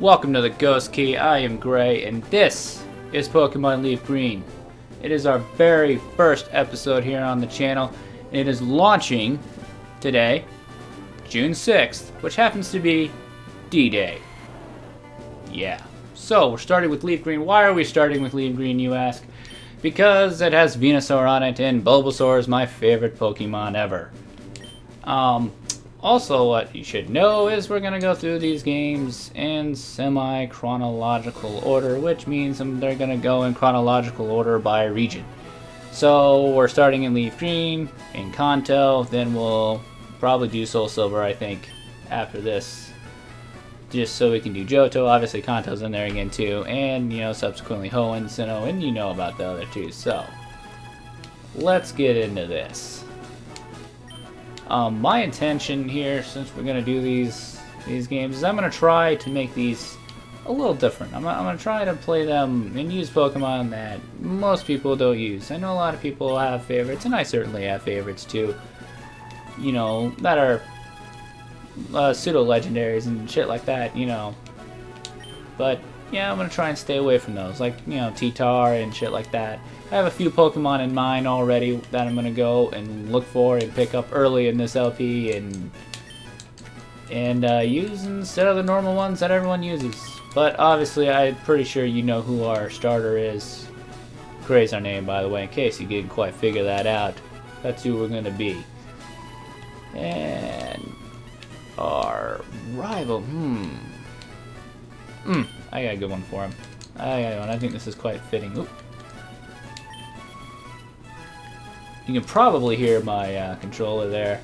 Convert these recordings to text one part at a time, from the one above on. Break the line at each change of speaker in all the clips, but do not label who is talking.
Welcome to the Ghost Key. I am Gray, and this is Pokemon Leaf Green. It is our very first episode here on the channel, and it is launching today, June 6th, which happens to be D-Day. Yeah. So, we're starting with Leaf Green. Why are we starting with Leaf Green, you ask? Because it has Venusaur on it, and Bulbasaur is my favorite Pokemon ever. Also, what you should know is we're going to go through these games in semi-chronological order, which means they're going to go in chronological order by region. So, we're starting in Leaf Green, in Kanto, then we'll probably do Soul Silver, I think, after this. Just so we can do Johto. Obviously, Kanto's in there again, too. And, subsequently Hoenn, Sinnoh, and you know about the other two. So, let's get into this. My intention here, since we're going to do these games, is I'm going to try to make these a little different. I'm going to try to play them and use Pokemon that most people don't use. I know a lot of people have favorites, and I certainly have favorites too. That are pseudo-legendaries and shit like that, But, yeah, I'm going to try and stay away from those, like, T-Tar and shit like that. I have a few Pokemon in mind already that I'm going to go and look for and pick up early in this LP and use instead of the normal ones that everyone uses. But obviously, I'm pretty sure you know who our starter is. Gray's our name, by the way, in case you didn't quite figure that out. That's who we're going to be. And our rival, I got a good one for him. I think this is quite fitting. Oop. You can probably hear my controller there.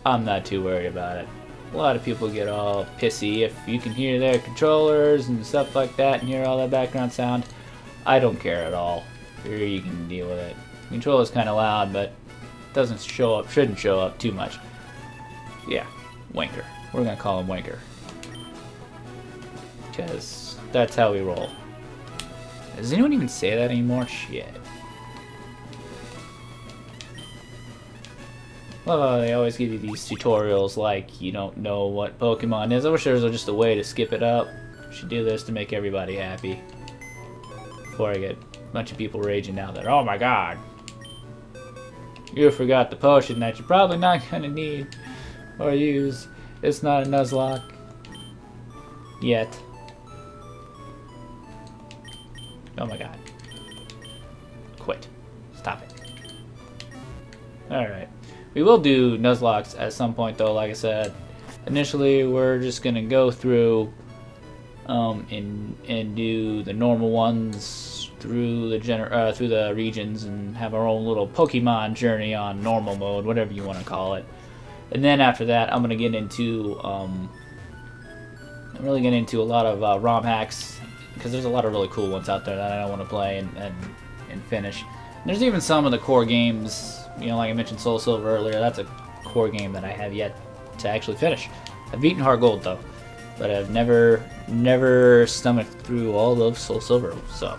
I'm not too worried about it. A lot of people get all pissy if you can hear their controllers and stuff like that and hear all that background sound. I don't care at all. Here you can deal with it. The controller's kind of loud, but doesn't show up, shouldn't show up too much. Yeah, Wanker. We're gonna call him Wanker. Because that's how we roll. Does anyone even say that anymore? Shit. Well, they always give you these tutorials like you don't know what Pokemon is. I wish there was just a way to skip it up. Should do this to make everybody happy. Before I get a bunch of people raging now that, oh my god, you forgot the potion that you're probably not gonna need or use. It's not a Nuzlocke. Yet. Oh my god. Quit. Stop it. Alright. We will do Nuzlocks at some point, though. Like I said, initially we're just gonna go through and do the normal ones through the regions and have our own little Pokemon journey on normal mode, whatever you want to call it. And then after that, I'm gonna get into really get into a lot of ROM hacks because there's a lot of really cool ones out there that I want to play and finish. And there's even some of the core games. Like I mentioned Soul Silver earlier, that's a core game that I have yet to actually finish. I've beaten Heart Gold though, but I've never stomached through all of Soul Silver, so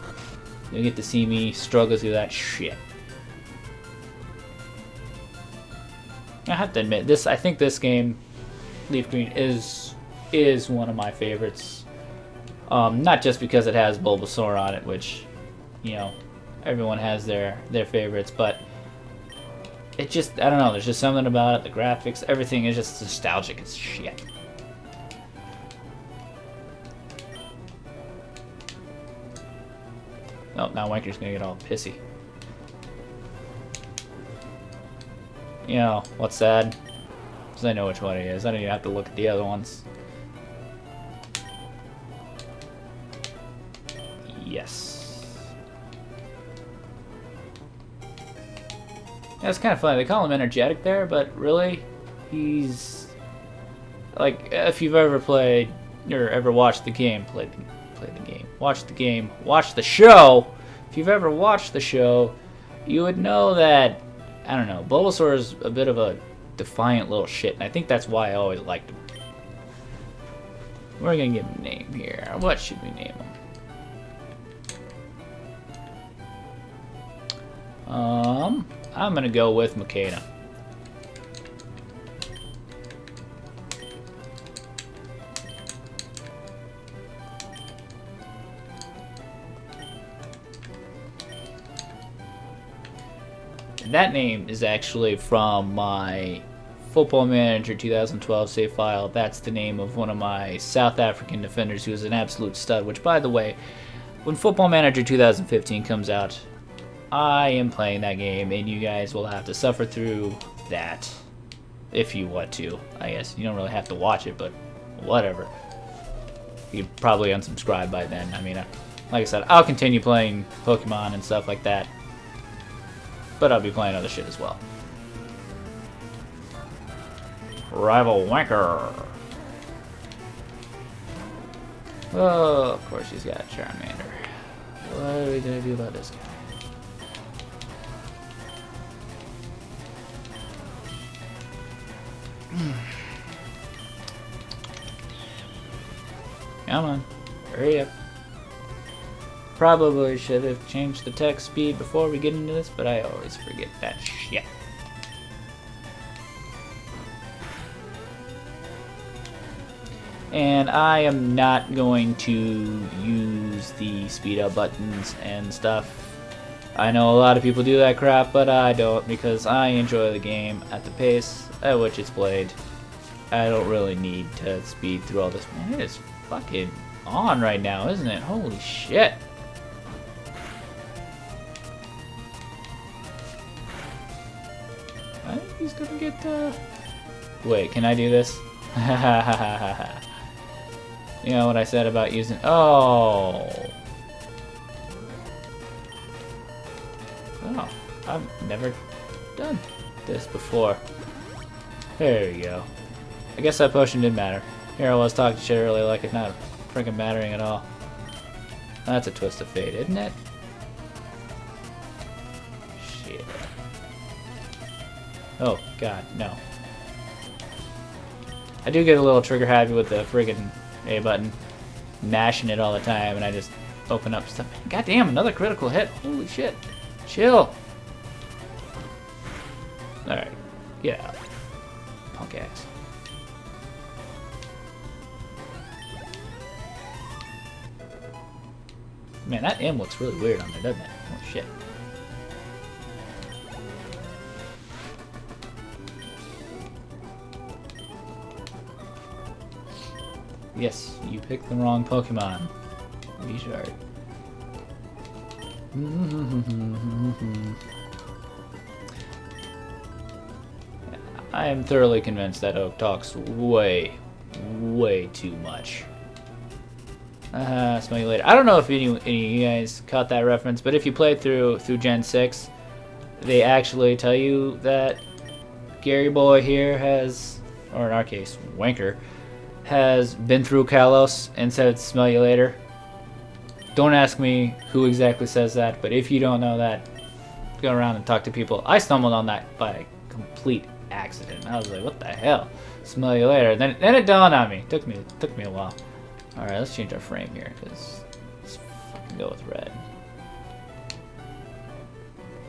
you'll get to see me struggle through that shit. I have to admit, I think this game, Leaf Green, is one of my favorites. Not just because it has Bulbasaur on it, which, everyone has their favorites, but it just, I don't know, there's just something about it, the graphics, everything is just nostalgic as shit. Oh, now Wanker's gonna get all pissy. What's sad? Because I know which one it is. I don't even have to look at the other ones. Yes. Yeah, it's kind of funny. They call him energetic there, but really, he's like, if you've ever played or ever watched the game, watch the show. If you've ever watched the show, you would know that, I don't know, Bulbasaur is a bit of a defiant little shit, and I think that's why I always liked him. We're gonna give him a name here. What should we name him? I'm gonna go with Makena. that name is actually from my Football Manager 2012 save file. That's the name of one of my South African defenders who is an absolute stud, which, by the way, when Football Manager 2015 comes out, I am playing that game, and you guys will have to suffer through that if you want to. I guess you don't really have to watch it, but whatever. You'd probably unsubscribe by then. I mean, like I said, I'll continue playing Pokemon and stuff like that, but I'll be playing other shit as well. Rival Wanker. Oh, of course he's got Charmander. What are we gonna do about this guy? Come on, hurry up. Probably should have changed the text speed before we get into this, but I always forget that shit. And I am not going to use the speed up buttons and stuff. I know a lot of people do that crap, but I don't, because I enjoy the game at the pace at which it's played. I don't really need to speed through all this. Man, it is fucking on right now, isn't it? Holy shit. I think he's gonna get, Wait, can I do this? You know what I said about using... Oh! Oh, I've never done this before. There you go. I guess that potion did matter. Here I was talking shit earlier like it's not freaking mattering at all. That's a twist of fate, isn't it? Shit. Oh, God, no. I do get a little trigger happy with the friggin' A button. Mashing it all the time, and I just open up stuff. God damn, another critical hit. Holy shit. Chill. Alright. Get out. Punk ass. Man, that M looks really weird on there, doesn't it? Oh shit. Yes, you picked the wrong Pokemon. Be sure. I am thoroughly convinced that Oak talks way too much. Smell you later. I don't know if any of you guys caught that reference, but if you played through Gen 6, they actually tell you that Gary Boy here has, or in our case, Wanker, has been through Kalos and said smell you later. Don't ask me who exactly says that, but if you don't know that, go around and talk to people. I stumbled on that by complete accident. I was like, what the hell? Smell you later. Then it dawned on me. Took me a while. Alright, let's change our frame here, because let's fucking go with red.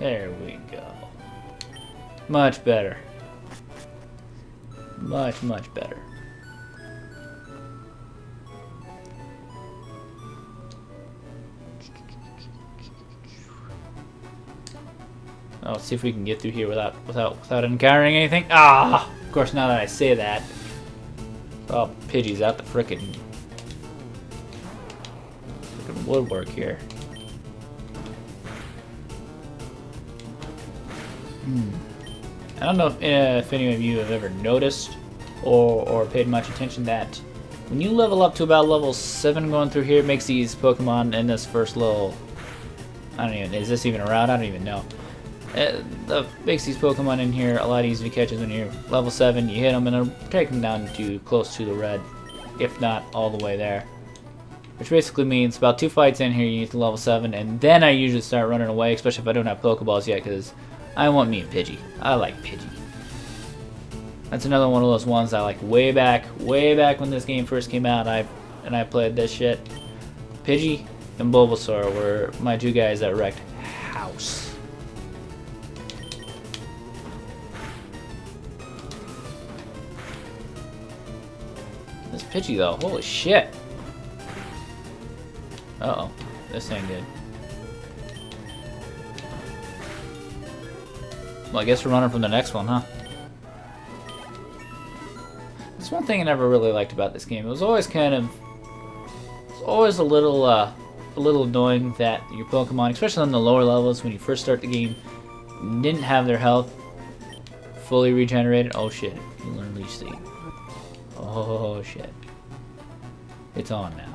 There we go. Much better. Much better. Oh, let's see if we can get through here without encountering anything. Ah! Of course, now that I say that, oh, Pidgey's out the frickin' woodwork here. I don't know if any of you have ever noticed or paid much attention that when you level up to about level 7 going through here, it makes these Pokemon in this first little... is this even around? I don't even know. It makes these Pokemon in here a lot easier to catch when you're level 7. You hit them and it'll take them down to close to the red, if not all the way there. Which basically means about 2 fights in here you get to level 7, and then I usually start running away, especially if I don't have Pokeballs yet, because I want me a Pidgey. I like Pidgey. That's another one of those ones I like way back when this game first came out, and I played this shit. Pidgey and Bulbasaur were my 2 guys that wrecked house. This Pidgey though, holy shit. Uh-oh, this ain't good. Well, I guess we're running from the next one, huh? That's one thing I never really liked about this game. It was always kind of... It was always a little annoying that your Pokemon, especially on the lower levels, when you first start the game, didn't have their health fully regenerated. Oh shit, you learn Leech Seed. Oh shit. It's on now.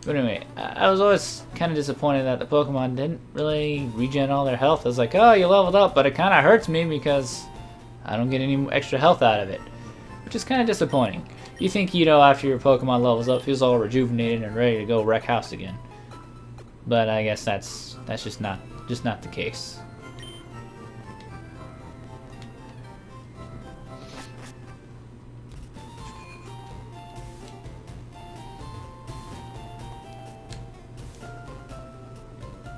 But anyway, I was always kind of disappointed that the Pokemon didn't really regen all their health. I was like, oh, you leveled up, but it kind of hurts me because I don't get any extra health out of it. Which is kind of disappointing. You think, you know, after your Pokemon levels up, feels all rejuvenated and ready to go wreck house again. But I guess that's just not the case.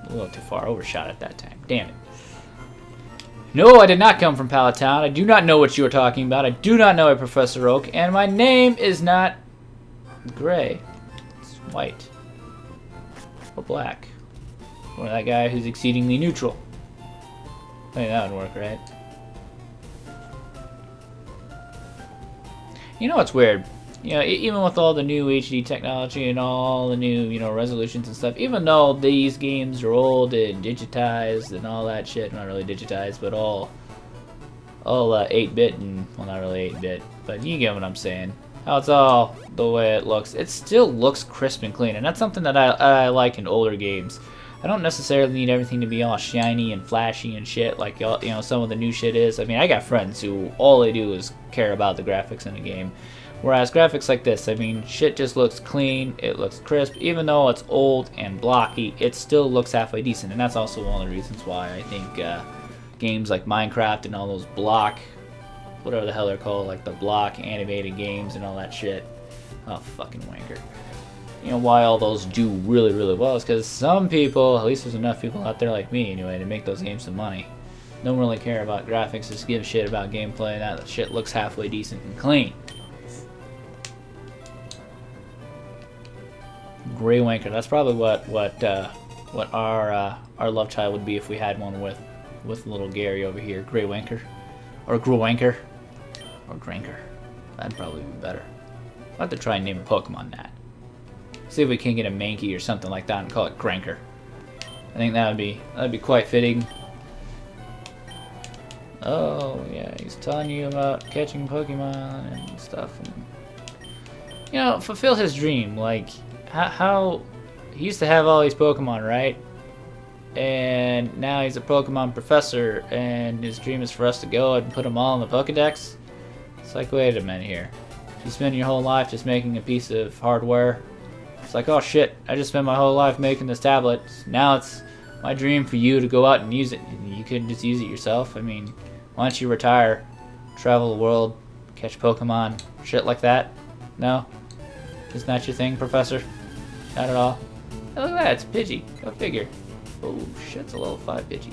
A little too far overshot at that time. Damn it. No, I did not come from Pallet Town. I do not know what you are talking about. I do not know a Professor Oak, and my name is not gray. It's white. Or black. Or that guy who's exceedingly neutral. I think that would work, right? You know what's weird? You know, even with all the new HD technology and all the new, you know, resolutions and stuff, even though these games are old and digitized and all that shit, not really digitized, but all 8-bit and, well, not really 8-bit, but you get what I'm saying. How it's all the way it looks. It still looks crisp and clean, and that's something that I like in older games. I don't necessarily need everything to be all shiny and flashy and shit like, you know, some of the new shit is. I mean, I got friends who all they do is care about the graphics in the game. Whereas graphics like this, I mean, shit just looks clean, it looks crisp. Even though it's old and blocky, it still looks halfway decent. And that's also one of the reasons why I think games like Minecraft and all those block, whatever the hell they're called, like the block animated games and all that shit. Oh, fucking wanker. You know, why all those do really, really well is because some people, at least there's enough people out there like me anyway, to make those games some money. Don't really care about graphics, just give a shit about gameplay, and that shit looks halfway decent and clean. Grey Wanker. That's probably what our love child would be if we had one with little Gary over here. Grey Wanker, or Growanker, or Granker. That'd probably be better. I'll have to try and name a Pokemon that. See if we can get a Mankey or something like that and call it Granker. I think that'd be quite fitting. Oh yeah, he's telling you about catching Pokemon and stuff, and you know, fulfill his dream. Like how he used to have all these Pokemon, right? And now he's a Pokemon professor, and his dream is for us to go and put them all in the Pokedex. It's like, wait a minute here. You spend your whole life just making a piece of hardware. It's like, oh shit, I just spent my whole life making this tablet. Now it's my dream for you to go out and use it. You couldn't just use it yourself. I mean, why don't you retire, travel the world, catch Pokemon, shit like that? No? Isn't that your thing, Professor? Not at all? Hey, look at that, it's Pidgey. Go figure. Oh shit, it's a level 5 Pidgey.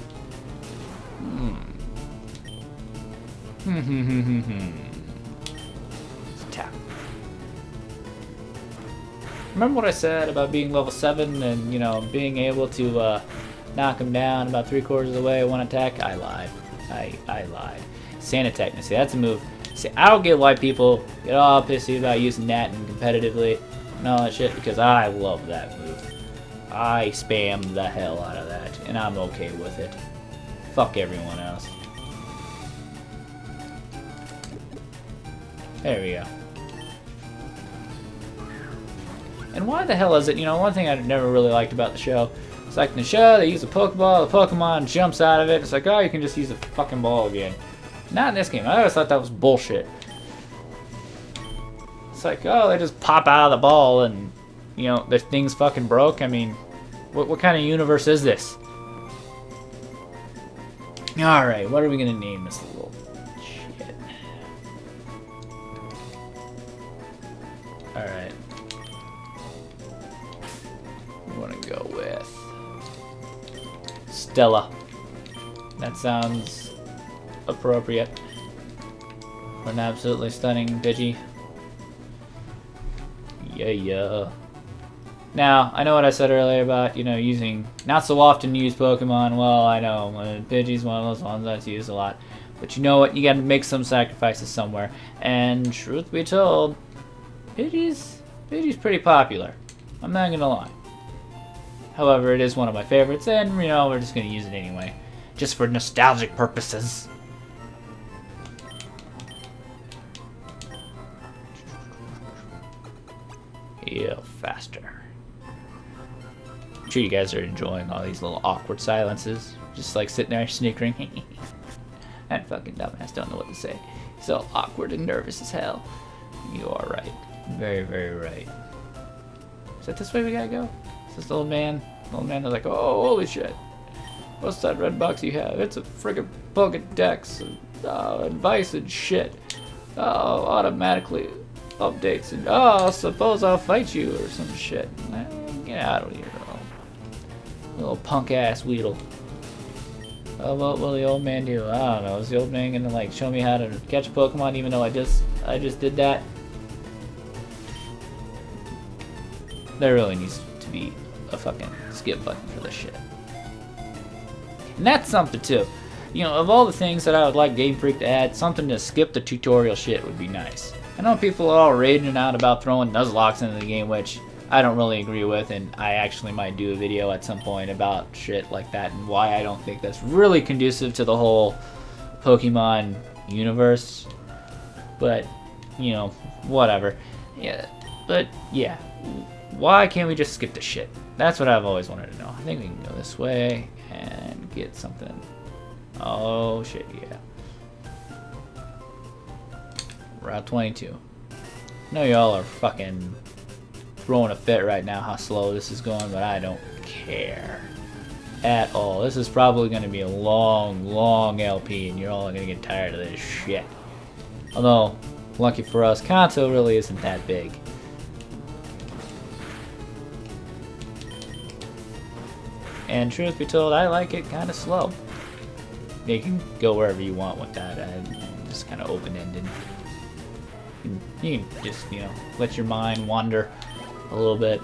Tap. Remember what I said about being level 7 and, you know, being able to knock him down about 3/4 of the way one attack? I lied. I lied. Sanitech. See, that's a move. See, I don't get why people get all pissy about using that and competitively and all that shit, because I love that move. I spam the hell out of that, and I'm okay with it. Fuck everyone else. There we go. And why the hell is it, you know, one thing I never really liked about the show, it's like in the show, they use a Pokeball, the Pokemon jumps out of it, it's like, oh, you can just use the fucking ball again. Not in this game. I always thought that was bullshit. It's like, oh, they just pop out of the ball and, you know, the thing's fucking broke. I mean, what kind of universe is this? Alright, what are we gonna name this little shit? Alright. We wanna go with Stella. That sounds appropriate for an absolutely stunning Pidgey. Yeah. Now, I know what I said earlier about, you know, using not so often used Pokemon. Well, I know, Pidgey's one of those ones that's used a lot. But you know what? You gotta make some sacrifices somewhere. And truth be told, Pidgey's pretty popular. I'm not gonna lie. However, it is one of my favorites, and, you know, we're just gonna use it anyway. Just for nostalgic purposes. Heal faster. I'm sure you guys are enjoying all these little awkward silences. Just like sitting there snickering. That fucking dumbass don't know what to say. He's all awkward and nervous as hell. You are right. Very, very right. Is that this way we gotta go? Is this the old man? The old man is like, oh, holy shit. What's that red box you have? It's a friggin' Pokedex advice and shit. Oh, automatically updates and suppose I'll fight you or some shit. Get out of here, little punk ass Weedle. Oh, what will the old man do? I don't know. Is the old man gonna like show me how to catch a Pokemon even though I just did that? There really needs to be a fucking skip button for this shit. And that's something too. You know, of all the things that I would like Game Freak to add, something to skip the tutorial shit would be nice. I know people are all raging out about throwing Nuzlocke into the game, which I don't really agree with, and I actually might do a video at some point about shit like that and why I don't think that's really conducive to the whole Pokemon universe. But, you know, whatever. Yeah, but yeah, why can't we just skip the shit? That's what I've always wanted to know. I think we can go this way and get something. Oh shit, yeah. Route 22. I know y'all are fucking throwing a fit right now how slow this is going, but I don't care at all. This is probably going to be a long LP, and you're all going to get tired of this shit. Although, lucky for us, Kanto really isn't that big. And truth be told, I like it kind of slow. You can go wherever you want with that. Just kind of open-ended. You can just, you know, let your mind wander a little bit.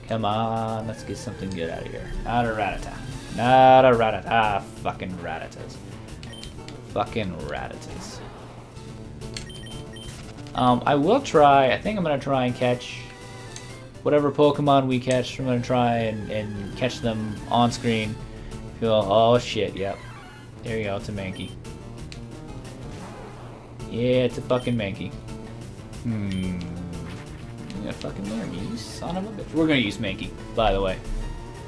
Come on, let's get something good out of here. Not a Rattata. Not a Rattata. Fucking Rattatas. Fucking Rattatas. I will try, I think I'm going to try and catch whatever Pokemon we catch. I'm going to try and catch them on screen. Oh shit, yep. There you go, it's a Mankey. Yeah, it's a fucking Mankey. You gotta fucking learn, you son of a bitch. We're gonna use Mankey, by the way.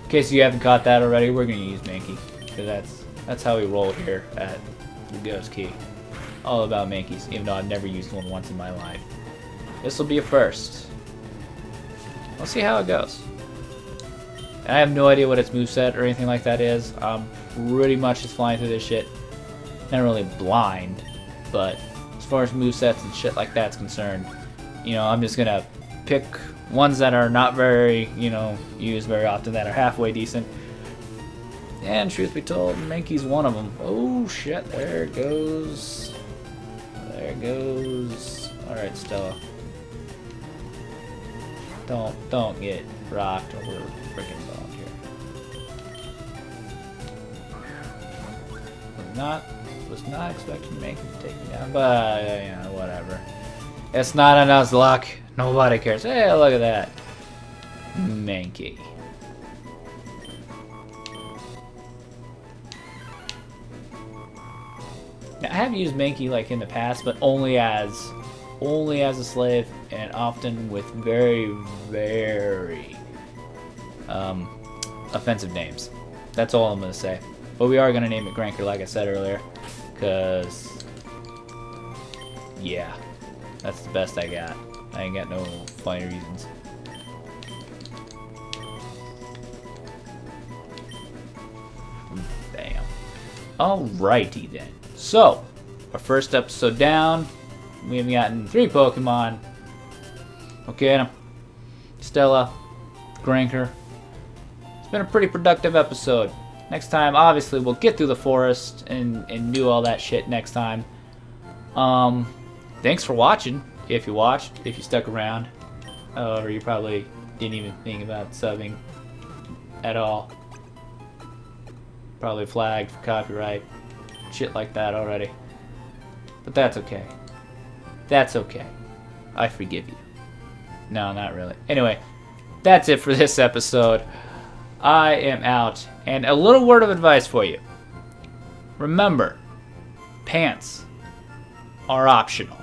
In case you haven't caught that already, we're gonna use Mankey. Because that's how we roll here at the Ghost Key. All about Mankeys, even though I've never used one once in my life. This will be a first. We'll see how it goes. I have no idea what its moveset or anything like that is. I'm pretty much just flying through this shit. Not really blind, but as far as movesets and shit like that's concerned, you know, I'm just gonna pick ones that are not very, you know, used very often, that are halfway decent. And truth be told, Mankey's one of them. Oh shit, there it goes. There it goes. Alright, Stella. Don't get rocked over freaking boned here. Was not expecting Mankey to take me down, but yeah, whatever. It's not a Nuzlocke. Nobody cares. Hey, look at that. Mankey. Now, I have used Mankey like in the past, but only as a slave, and often with very offensive names. That's all I'm gonna say. But we are gonna name it Granker, like I said earlier, because yeah, that's the best I got. I ain't got no funny reasons. Damn. Alrighty then. So, our first episode down. We've gotten 3 Pokemon. Okay, Stella, Granker. It's been a pretty productive episode. Next time, obviously, we'll get through the forest and do all that shit next time. Thanks for watching. If you watched, if you stuck around. or you probably didn't even think about subbing at all. Probably flagged for copyright, shit like that already. But that's okay. That's okay. I forgive you. No, not really. Anyway, that's it for this episode. I am out. And a little word of advice for you. Remember, pants are optional.